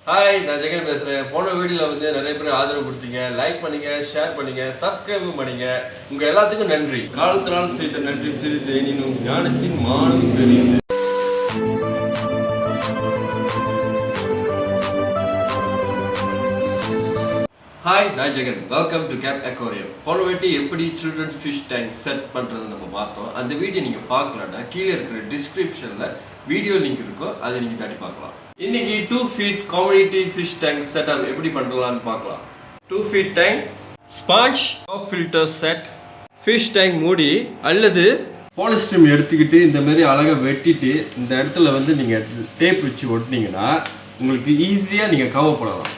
Hi, நான் ஜெகன் பேசுகிறேன். போன வீடியோவில் வந்து நிறைய பேர் ஆதரவு கொடுத்தீங்க. லைக் பண்ணுங்க, ஷேர் பண்ணுங்க, சப்ஸ்கிரைபும் பண்ணுங்க. உங்கள் எல்லாத்துக்கும் நன்றி. காலத்தினால் செய்த நன்றி சிறிது எனினும் ஞானத்தின் மானம் தெரியுது. ஹாய், நான் Jagan. Welcome to cape aquarium. போன வாட்டி எப்படி சில்ட்ரன்ஸ் ஃபிஷ் டேங்க் செட் பண்ணுறது நம்ம பார்த்தோம். அந்த வீடியோ நீங்கள் பார்க்கலன்னா கீழே இருக்கிற டிஸ்கிரிப்ஷனில் வீடியோ லிங்க் இருக்கும், அதை நீங்கள் தட்டி பார்க்கலாம். இன்னைக்கு 2 feet community fish tank setup எப்படி பண்ணலாம்னு பார்க்கலாம். 2 feet tank, sponge, filter set, fish tank மூடி அல்லது பாலிஸ்டிரம் எடுத்துக்கிட்டு இந்த மாதிரி அழகாக வெட்டிட்டு இந்த இடத்துல வந்து நீங்கள் டேப் வச்சு ஒட்டினீங்கன்னா உங்களுக்கு ஈஸியாக நீங்கள் கவர் பண்ணலாம்.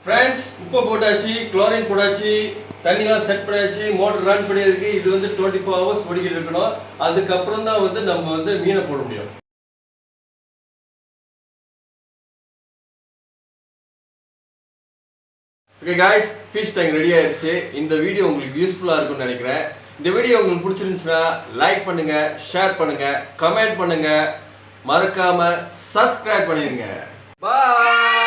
ஃப்ரெண்ட்ஸ், உப்பு போட்டாச்சு, குளோரின் போட்டாச்சு, தண்ணிலாம் செட் பண்ணியாச்சு, மோட்டர் ரன் பண்ணியிருக்கு. இது வந்து 24 hours ஓடிக்கிட்டு இருக்கணும். அதுக்கப்புறம் தான் வந்து நம்ம வந்து மீனை போட முடியும். Okay guys, fish tank ready ஆயிடுச்சு. இந்த வீடியோ உங்களுக்கு யூஸ்ஃபுல்லாக இருக்கும்னு நினைக்கிறேன். இந்த வீடியோ உங்களுக்கு பிடிச்சிருந்துச்சுன்னா லைக் பண்ணுங்க, ஷேர் பண்ணுங்க, கமெண்ட் பண்ணுங்க, மறக்காம சப்ஸ்கிரைப் பண்ணிடுங்க. பாய்.